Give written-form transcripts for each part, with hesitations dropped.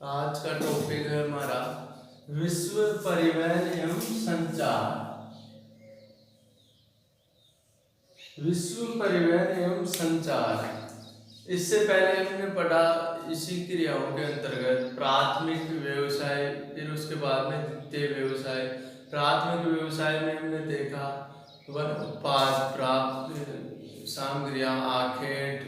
आज का टॉपिक है हमारा विश्व परिवहन एवं संचार। विश्व परिवहन एवं संचार। इससे पहले हमने पढ़ा इसी क्रियाओं के अंतर्गत प्राथमिक व्यवसाय, फिर उसके बाद में द्वितीय व्यवसाय। प्राथमिक व्यवसाय में हमने देखा वन उत्पाद, प्राप्त सामग्रियां, आखेट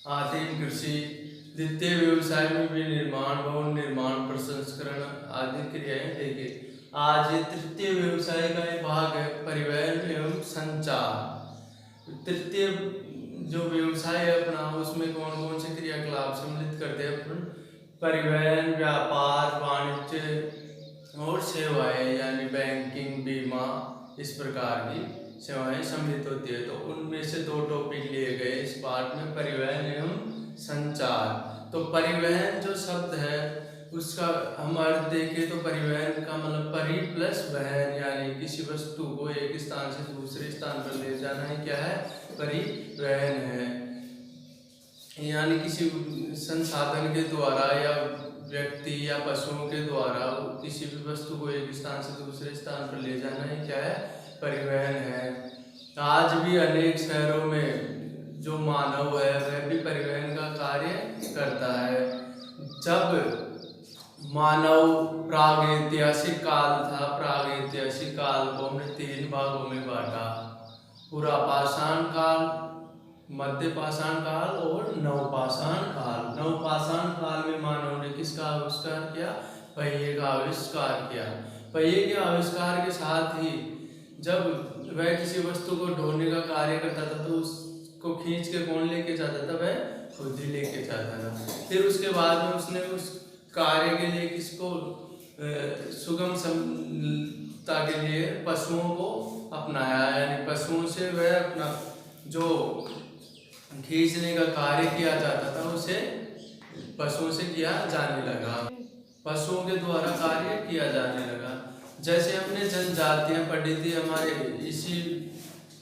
आदि कृषि। द्वितीय व्यवसाय में भी निर्माण, भवन निर्माण, प्रसंस्करण आदि क्रियाएं देखे। आज ये तृतीय व्यवसाय का एक भाग है परिवहन एवं संचार। तृतीय जो व्यवसाय है अपना, उसमें कौन कौन से क्रियाकलाप सम्मिलित करते हैं अपन? परिवहन, व्यापार, वाणिज्य और सेवाएं, यानी बैंकिंग, बीमा, इस प्रकार की सेवाएं सम्मिलित होती है। तो उनमें से दो टॉपिक लिए गए इस पार्ट में, परिवहन एवं संचार। तो परिवहन जो शब्द है उसका हम अर्थ देखें तो परिवहन का मतलब परि प्लस वहन, यानी किसी वस्तु को एक स्थान से दूसरे स्थान पर ले जाना ही क्या है? परिवहन है। यानी किसी संसाधन के द्वारा या व्यक्ति या पशुओं के द्वारा किसी भी वस्तु को एक स्थान से दूसरे स्थान पर ले जाना ही क्या है? परिवहन है। आज भी अनेक शहरों में जो मानव है वह भी परिवहन का कार्य करता है। जब मानव प्रागैतिहासिक काल था, प्रागैतिहासिक काल को हमने 3 भागों में बांटा: पुरापाषाण काल, मध्य पाषाण काल और नवपाषाण काल। नवपाषाण काल में मानव ने किसका आविष्कार किया? पहिए का आविष्कार किया। पहिए के आविष्कार के साथ ही जब वह किसी वस्तु को ढोने का कार्य करता था तो उसको खींच के कौन लेके जाता था? वह खुद ही लेके जाता था। फिर उसके बाद में उसने उस कार्य के लिए किसको सुगमता के लिए पशुओं को अपनाया, यानी पशुओं से वह अपना जो खींचने का कार्य किया जाता था उसे पशुओं से किया जाने लगा, पशुओं के द्वारा कार्य किया जाने लगा। जैसे हमने जनजातियां पढ़ी थी हमारे इसी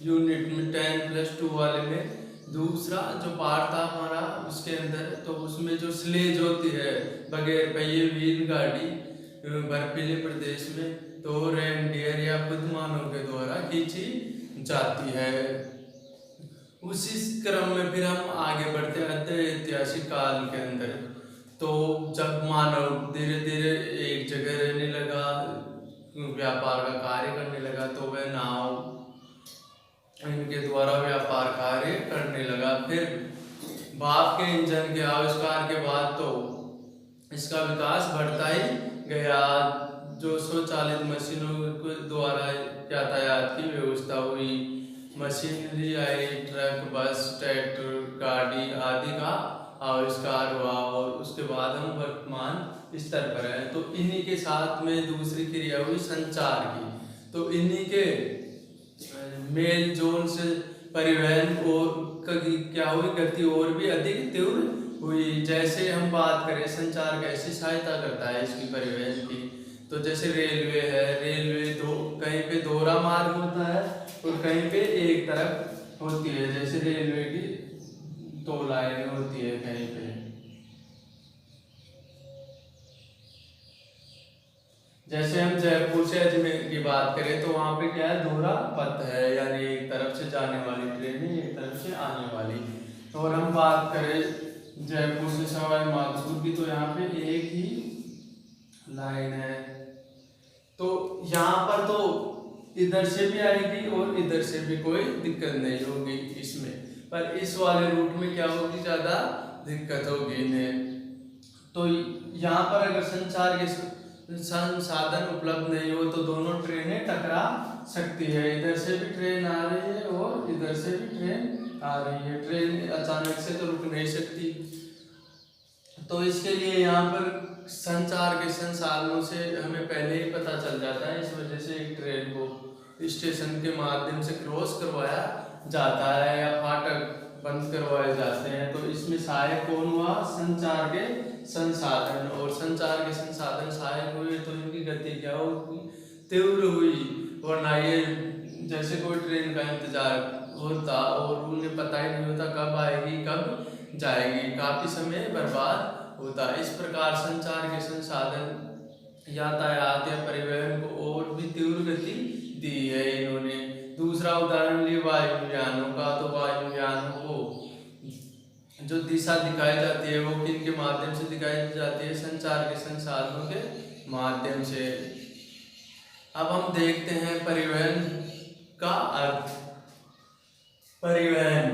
यूनिट में 10+2 वाले में, दूसरा जो पार्ट था हमारा उसके अंदर, तो उसमें जो स्लेज होती है बगैर पहिए व्हील गाड़ी बर्फीले प्रदेश में, तो रेनडियर या खुद मानव के द्वारा खींची जाती है। उसी क्रम में फिर हम आगे बढ़ते हैं ऐतिहासिक काल के अंदर। तो जब मानव धीरे धीरे एक जगह रहने लगा, व्यापार का कार्य करने लगा, तो वह नाव इनके द्वारा व्यापार कार्य करने लगा। फिर भाप के इंजन के आविष्कार के बाद तो इसका विकास बढ़ता ही गया। जो स्वचालित मशीनों के द्वारा यातायात की व्यवस्था हुई, मशीनरी आई, ट्रक, बस, ट्रैक्टर, गाड़ी आदि का आविष्कार हुआ और उसके बाद हम वर्तमान स्तर पर हैं। तो इन्हीं के साथ में दूसरी क्रिया हुई संचार की। तो इन्हीं के मेल जोल से परिवहन और क्या हुई? गति और भी अधिक तीव्र हुई। जैसे हम बात करें संचार कैसी सहायता करता है इसकी परिवहन की, तो जैसे रेलवे है, रेलवे कहीं पे दोहरा मार्ग होता है और कहीं पे एक तरफ होती है। जैसे रेलवे की 2 लाइनें होती है कहीं पे, जैसे हम जयपुर से अजमेर की बात करें तो वहाँ पे क्या है? दोहरा पथ है, यानी एक तरफ से जाने वाली ट्रेन एक तरफ से आने वाली। और हम बात करें जयपुर से सवाई माधोपुर की, तो यहाँ पे एक ही लाइन है। तो यहाँ पर तो इधर से भी आएगी और इधर से भी कोई दिक्कत नहीं होगी इसमें, पर इस वाले रूट में क्या होगी? ज़्यादा दिक्कत होगी इन्हें। तो यहाँ पर अगर संचार के संसाधन उपलब्ध नहीं हो तो दोनों ट्रेनें टकरा सकती है। इधर से भी ट्रेन आ रही है और इधर से भी ट्रेन आ रही है। ट्रेन अचानक से तो रुक नहीं सकती। तो इसके लिए यहाँ पर संचार के संसाधनों से हमें पहले ही पता चल जाता है। इस वजह से एक ट्रेन को स्टेशन के माध्यम से क्रॉस करवाया जाता है या फाटक बंद करवाए जाते हैं। तो इसमें सहायक कौन हुआ? संचार के संसाधन। और संचार के संसाधन सहायक हुए तो इनकी गति क्या होगी? तीव्र हुई। और ना ये जैसे कोई ट्रेन का इंतजार होता और उन्हें पता ही नहीं होता कब आएगी कब जाएगी, काफी समय बर्बाद होता है। इस प्रकार संचार के संसाधन यातायात या परिवहन को और भी तीव्र गति दी है इन्होंने। दूसरा उदाहरण लिया वायुयानों का, तो वायुयानों को जो दिशा दिखाई जाती है वो किन के माध्यम से दिखाई जाती है? संचार के संसाधनों के माध्यम से। अब हम देखते हैं परिवहन का अर्थ। परिवहन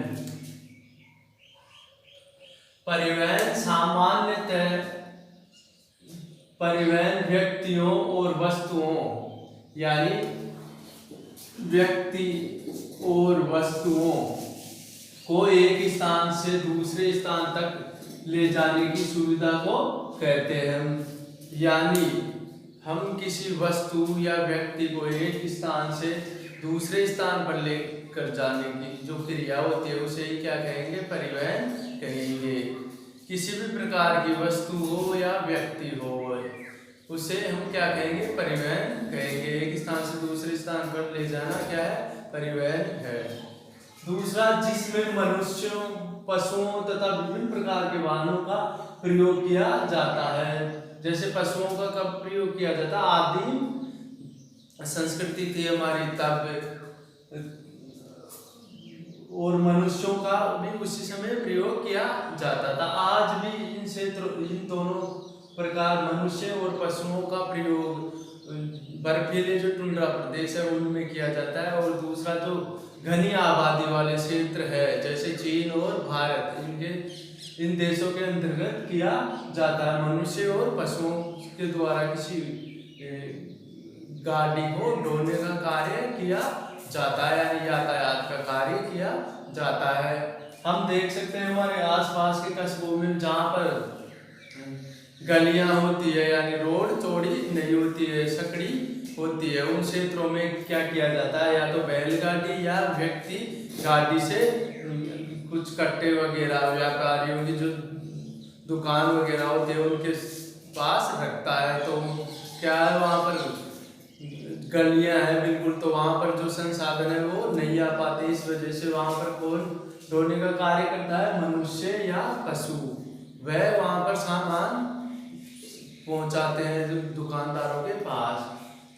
सामान्यतः परिवहन व्यक्तियों और वस्तुओं, यानी व्यक्ति और वस्तुओं को एक स्थान से दूसरे स्थान तक ले जाने की सुविधा को कहते हैं। यानी हम किसी वस्तु या व्यक्ति को एक स्थान से दूसरे स्थान पर लेकर जाने की जो क्रिया होती है उसे ही क्या कहेंगे? परिवहन कहेंगे। किसी भी प्रकार की वस्तु हो या व्यक्ति हो उसे हम क्या कहेंगे? परिवहन कहेंगे। एक स्थान से दूसरे स्थान पर ले जाना क्या है? परिवहन है। दूसरा, जिसमें मनुष्यों, पशुओं तथा विभिन्न प्रकार के वाहनों का प्रयोग किया जाता है। जैसे पशुओं का कब प्रयोग किया जाता? आदिम संस्कृति थी हमारी तब, और मनुष्यों का भी उसी समय प्रयोग किया जाता था। आज भी इन दोनों प्रकार मनुष्य और पशुओं का प्रयोग बर्फीले जो टुंड्रा प्रदेश है उनमें किया जाता है। और दूसरा, जो घनी आबादी वाले क्षेत्र है जैसे चीन और भारत, इन देशों के अंतर्गत किया जाता है। मनुष्य और पशुओं के द्वारा किसी गाड़ी को ढोने का कार्य किया जाता है, यानी यातायात का कार्य किया जाता है। हम देख सकते हैं हमारे आसपास के कस्बों में जहाँ पर गलियां होती है, यानी रोड चौड़ी नहीं होती है, सकड़ी होती है, उन क्षेत्रों में क्या किया जाता है? या तो बैलगाड़ी या व्यक्ति गाड़ी से कुछ कट्टे वगैरह व्यापारियों की जो दुकान वगैरह होती है उनके पास रखता है। तो क्या है, वहाँ पर गलियां हैं बिल्कुल, तो वहाँ पर जो संसाधन है वो नहीं आ पाते। इस वजह से वहाँ पर कौन ढोने का कार्य करता है? मनुष्य या पशु। वह वहाँ पर सामान पहुंचाते हैं जो दुकानदारों के पास।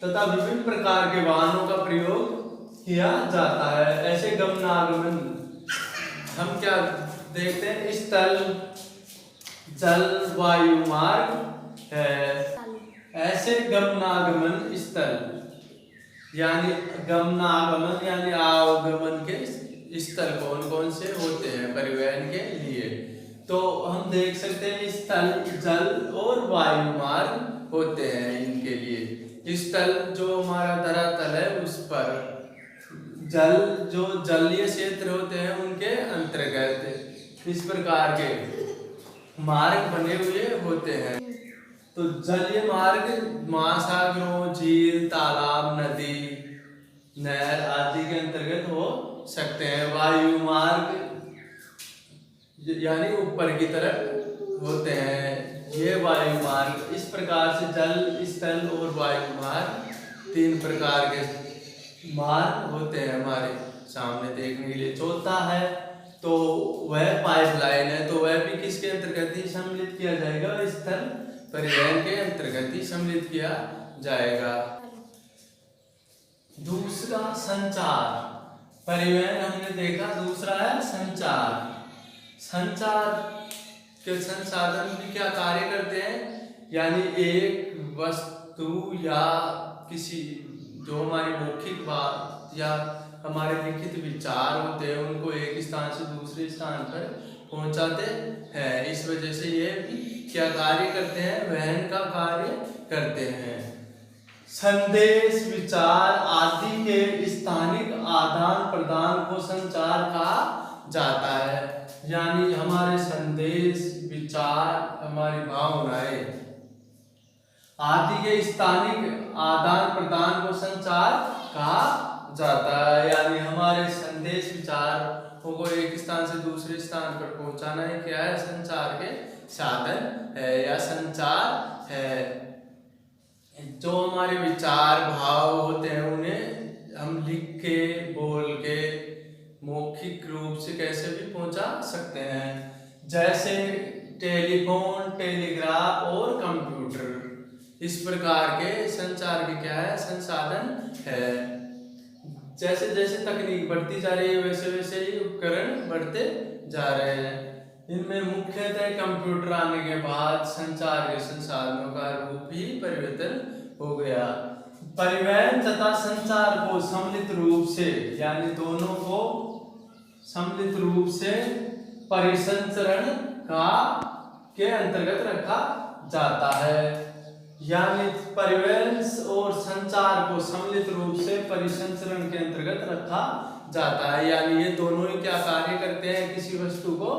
तथा विभिन्न प्रकार के वाहनों का प्रयोग किया जाता है। ऐसे गमनागमन हम क्या देखते हैं? स्थल, जल, वायु मार्ग है। ऐसे गमनागमन स्थल यानी आवागमन के स्थल कौन कौन से होते हैं परिवहन के लिए? तो हम देख सकते हैं स्थल, जल और वायु मार्ग होते हैं इनके लिए। स्थल जो हमारा धरातल है उस पर, जल जो जलीय क्षेत्र होते हैं उनके अंतर्गत इस प्रकार के मार्ग बने हुए होते हैं। तो जलीय मार्ग महासागरों, झील, तालाब, नदी, नहर आदि के अंतर्गत हो सकते हैं। वायु मार्ग यानी ऊपर की तरफ होते हैं ये वायु मार्ग। इस प्रकार से जल, स्थल और वायु मार्ग 3 प्रकार के मार्ग होते हैं हमारे सामने देखने के लिए। चौथा है तो वह पाइपलाइन है, तो वह भी किसके अंतर्गत ही सम्मिलित किया जाएगा? स्थल परिवहन के अंतर्गत ही सम्मिलित किया जाएगा। दूसरा, संचार। परिवहन हमने देखा, दूसरा है संचार। संचार के संसाधन भी क्या कार्य करते हैं? यानी एक वस्तु या किसी जो हमारी मौखिक बात या हमारे लिखित विचार होते हैं उनको एक स्थान से दूसरे स्थान पर पहुंचाते हैं। इस वजह से ये क्या कार्य करते हैं? वहन का कार्य करते हैं। संदेश, विचार आदि के स्थानिक आदान प्रदान को संचार कहा जाता है। यानी हमारे संदेश, विचार, हमारी भावनाएं आदि के स्थानिक आदान प्रदान को संचार कहा जाता है। यानी हमारे संदेश, विचार को एक स्थान से दूसरे स्थान पर पहुंचाना है क्या है? संचार के साधन है या संचार है। जो हमारे विचार, भाव होते हैं उन्हें हम लिख के, बोल के, मौखिक रूप से कैसे भी पहुंचा सकते हैं। जैसे टेलीफोन, टेलीग्राफ और कंप्यूटर। इस प्रकार के संचार के क्या है, संसाधन है। जैसे जैसे तकनीक बढ़ती जा रही है वैसे वैसे ही उपकरण बढ़ते जा रहे हैं। इनमें मुख्यतः कंप्यूटर आने के बाद संचार के संसाधनों का रूप ही परिवर्तन हो गया। परिवहन तथा संचार को सम्मिलित रूप से, यानी दोनों को सम्मिलित रूप से परिसंचरण का के अंतर्गत रखा जाता है। यानी परिवहन और संचार को सम्मिलित रूप से परिसंचरण के अंतर्गत रखा जाता है। यानी ये दोनों ही क्या कार्य करते हैं, किसी वस्तु को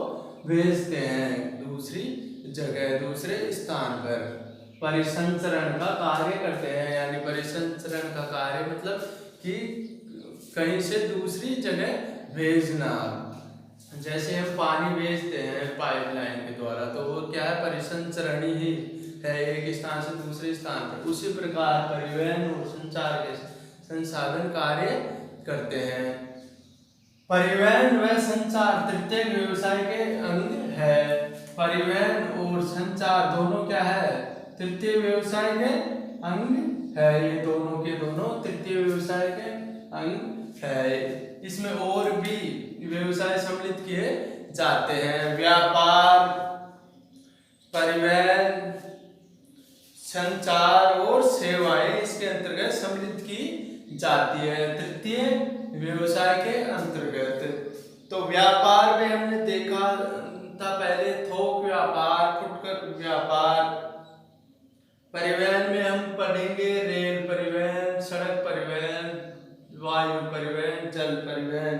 भेजते हैं दूसरी जगह, दूसरे स्थान पर, परिसंचरण का कार्य करते हैं। यानी परिसंचरण का कार्य मतलब कि कहीं से दूसरी जगह भेजना। जैसे हम पानी भेजते हैं पाइपलाइन के द्वारा, तो वो क्या है, परिसंचरण ही है, एक स्थान से दूसरे स्थान पर। उसी प्रकार परिवहन और संचार के संसाधन कार्य करते हैं। परिवहन व संचार तृतीय व्यवसाय के अंग है। परिवहन और संचार दोनों क्या है, तृतीय व्यवसाय के अंग है। ये दोनों के दोनों तृतीय व्यवसाय के अंग है। इसमें और भी व्यवसाय सम्मिलित किए जाते हैं। व्यापार, परिवहन, संचार और सेवाएं इसके अंतर्गत सम्मिलित की जाती है, तृतीय व्यवसाय के अंतर्गत। तो व्यापार में हमने देखा था पहले थोक व्यापार, फुटकर व्यापार। परिवहन में हम पढ़ेंगे रेल परिवहन, सड़क परिवहन, वायु परिवहन, जल परिवहन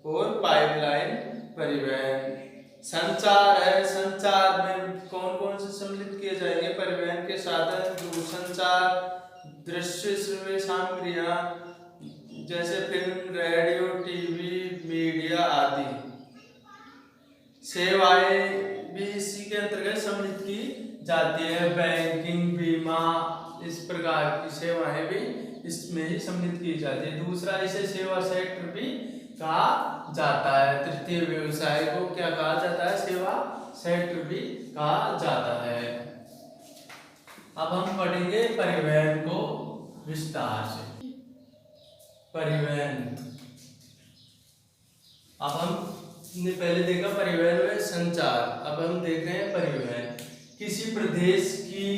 और पाइपलाइन परिवहन। संचार है, संचार में कौन कौन से सम्मिलित किए जाएंगे परिवहन के साधन, दूरसंचार, दृश्य श्रव्य सामग्रियां जैसे फिल्म, रेडियो, टीवी, मीडिया आदि। सेवाएं भी इसी के अंतर्गत सम्मिलित की जाती है, बैंकिंग, बीमा, इस प्रकार की सेवाएं भी इसमें ही सम्मिलित की जाती है। दूसरा, इसे सेवा सेक्टर भी कहा जाता है। तृतीय व्यवसाय को क्या कहा जाता है, सेवा सेक्टर भी कहा जाता है। अब हम पढ़ेंगे परिवहन को विस्तार से। परिवहन, अब हमने पहले देखा परिवहन व संचार, अब हम देख रहे हैं परिवहन। किसी प्रदेश की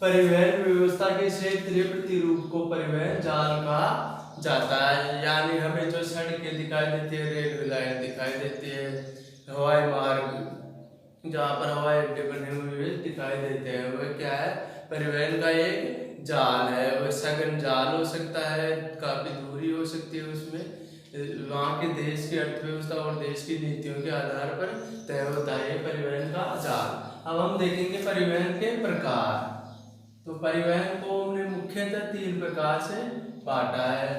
परिवहन व्यवस्था के क्षेत्रीय प्रतिरूप को परिवहन जाल कहा जाता है। यानी हमें जो सड़कें दिखाई देती है, रेलवे लाइन दिखाई देती है, हवाई मार्ग जहाँ पर हवाई अड्डे बने हुए दिखाई देते हैं, वह क्या है, परिवहन का एक जाल है। वह सघन जाल हो सकता है, काफी दूरी हो सकती है, उसमें वहाँ के देश की अर्थव्यवस्था और देश की नीतियों के आधार पर तय होता है परिवहन का जाल। अब हम देखेंगे परिवहन के प्रकार। तो परिवहन को हमने मुख्यतः 3 प्रकार से बांटा है।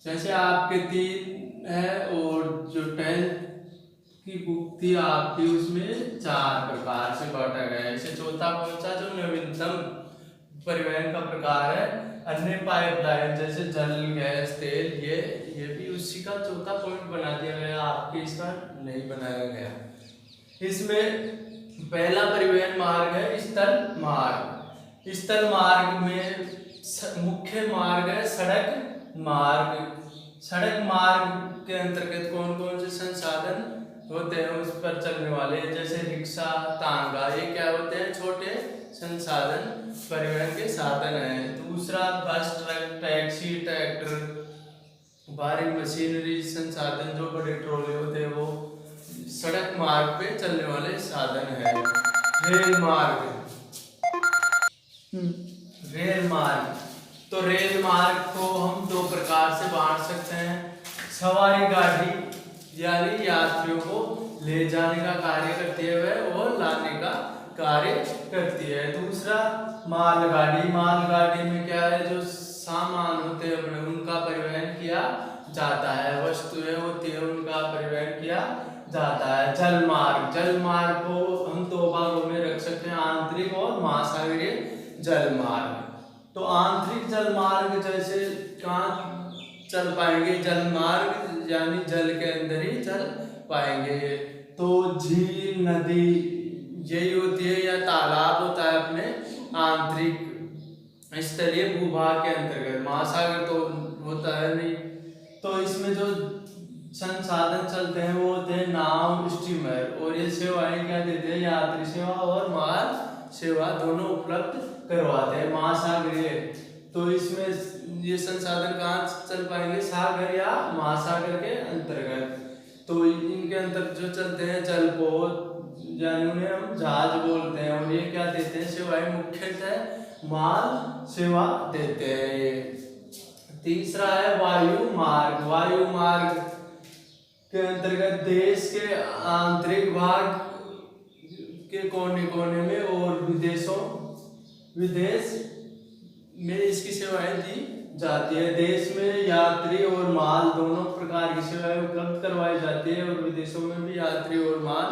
जैसे आपके 3 है और जो 10th की बुक थी आपकी, उसमें 4 प्रकार से बांटा गया है। इसे चौथा कौन सा, जो नवीनतम परिवहन का प्रकार है, अन्य पाइपलाइन जैसे जल, गैस, तेल, ये भी उसी का चौथा पॉइंट बना दिया गया, आपके इसका नहीं बनाया गया। इसमें पहला परिवहन मार्ग है स्थल मार्ग। स्थल मार्ग में मुख्य मार्ग है सड़क मार्ग। सड़क मार्ग के अंतर्गत कौन कौन से संसाधन होते हैं उस पर चलने वाले, जैसे रिक्शा, तांगा, ये क्या होते हैं, छोटे संसाधन परिवहन के साधन हैं। दूसरा, बस, ट्रक, टैक्सी, ट्रैक्टर, भारी मशीनरी संसाधन जो बड़े ट्रॉले होते हैं, वो सड़क मार्ग पे चलने वाले साधन है। रेल मार्ग, रेल मार्ग, तो रेल मार्ग को हम 2 प्रकार से बांट सकते हैं। सवारी गाड़ी यानी यात्रियों को ले जाने का कार्य करती है वह, और लाने का कार्य करती है। दूसरा, मालगाड़ी। मालगाड़ी में क्या है, जो सामान होते हैं अपने, उनका परिवहन किया जाता है, वस्तुएं होती है उनका परिवहन किया जाता है। जल मार्ग, जल मार्ग को हम 2 भागों में रख सकते हैं, आंतरिक और महासागरीय जल मार्ग। तो आंतरिक जल मार्ग जैसे कहाँ चल पाएंगे, जल मार्ग यानी जल के अंदर ही चल पाएंगे। तो झील, नदी यही होती है, या तालाब होता है अपने आंतरिक स्थलीय भूभाग के अंतर्गत। महासागर तो होता है नहीं। तो इसमें जो संसाधन चलते हैं वो होते हैं नाव, स्टीमर, और ये सेवाएं क्या देते हैं, यात्री सेवा और माल सेवा दोनों उपलब्ध करवाते हैं महासागरीय। तो इसमें ये संसाधन कहाँ चल पाएंगे, सागर या महासागर के अंतर्गत। तो इनके अंतर्गत जो चलते हैं जलपोत, यानी उन्हें हम जहाज बोलते हैं, और ये क्या देते हैं, सेवाएं मुख्यतः माल सेवा देते हैं ये। तीसरा है वायु मार्ग। वायु मार्ग के अंतर्गत देश के आंतरिक भाग के कोने कोने में और विदेश में इसकी सेवाएं दी जाती है। देश में यात्री और माल दोनों प्रकार की सेवाएं उपलब्ध करवाई जाती है, और विदेशों में भी यात्री और माल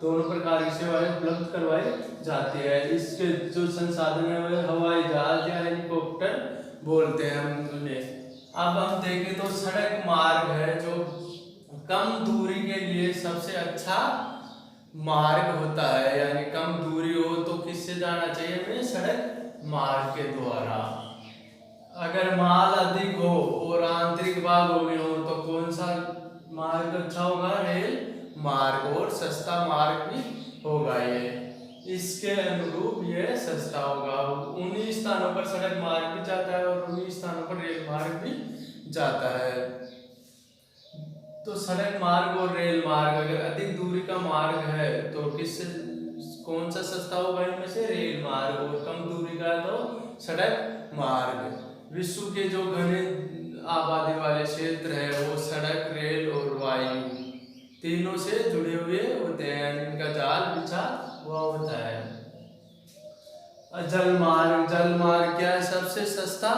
दोनों प्रकार की सेवाएं उपलब्ध करवाई जाती है। इसके जो संसाधन है वह हवाई जहाज या हेलीकॉप्टर बोलते हैं हम उन्हें। अब हम देखें तो सड़क मार्ग है, जो कम दूरी के लिए सबसे अच्छा मार्ग होता है। यानी कम दूरी हो तो किससे जाना चाहिए हमें, सड़क मार्ग के द्वारा। अगर माल अधिक हो और आंतरिक भागों में हो तो कौन सा मार्ग अच्छा होगा, रेल मार्ग, और सस्ता मार्ग भी होगा ये। इसके अनुरूप ये सस्ता होगा। उन्हीं स्थानों पर सड़क मार्ग भी जाता है और उन्हीं स्थानों पर रेल मार्ग भी जाता है। तो सड़क मार्ग और रेल मार्ग, अगर अधिक दूरी का मार्ग है तो किससे, कौन सा सस्ता होगा इनमें से, रेल मार्ग, और कम दूरी का तो सड़क मार्ग। विश्व के जो घने आबादी वाले क्षेत्र है वो सड़क, रेल और वायु तीनों से जुड़े हुए होते हैं, इनका जाल बिछा हुआ होता है। जल मार्ग, जल मार्ग क्या है, सबसे सस्ता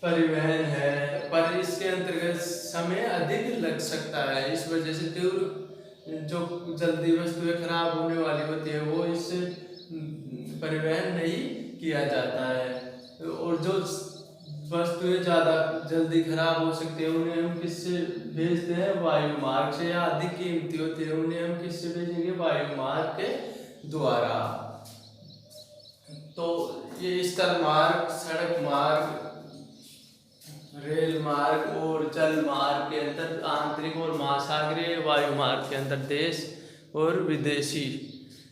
परिवहन है, पर इसके अंतर्गत समय अधिक लग सकता है। इस वजह से तीव्र जो जल्दी वस्तुएं खराब होने वाली होती है वो इससे परिवहन नहीं किया जाता है, और जो वस्तुएं ज़्यादा जल्दी खराब हो सकती है उन्हें हम किससे भेजते हैं, वायु मार्ग से। या अधिक कीमती होती है उन्हें हम किससे भेजेंगे, वायु मार्ग के द्वारा। तो ये स्थल मार्ग, सड़क मार्ग, रेल मार्ग और जल मार्ग के अंतर आंतरिक और महासागरीय वायु मार्ग के अंतर देश और विदेशी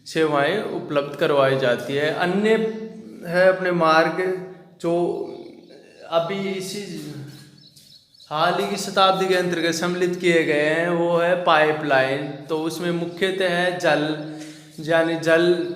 सेवाएं उपलब्ध करवाई जाती है। अन्य है अपने मार्ग जो अभी इसी हाल ही की शताब्दी के अंतर्गत सम्मिलित किए गए हैं, वो है पाइपलाइन। तो उसमें मुख्यतः है जल, यानी जल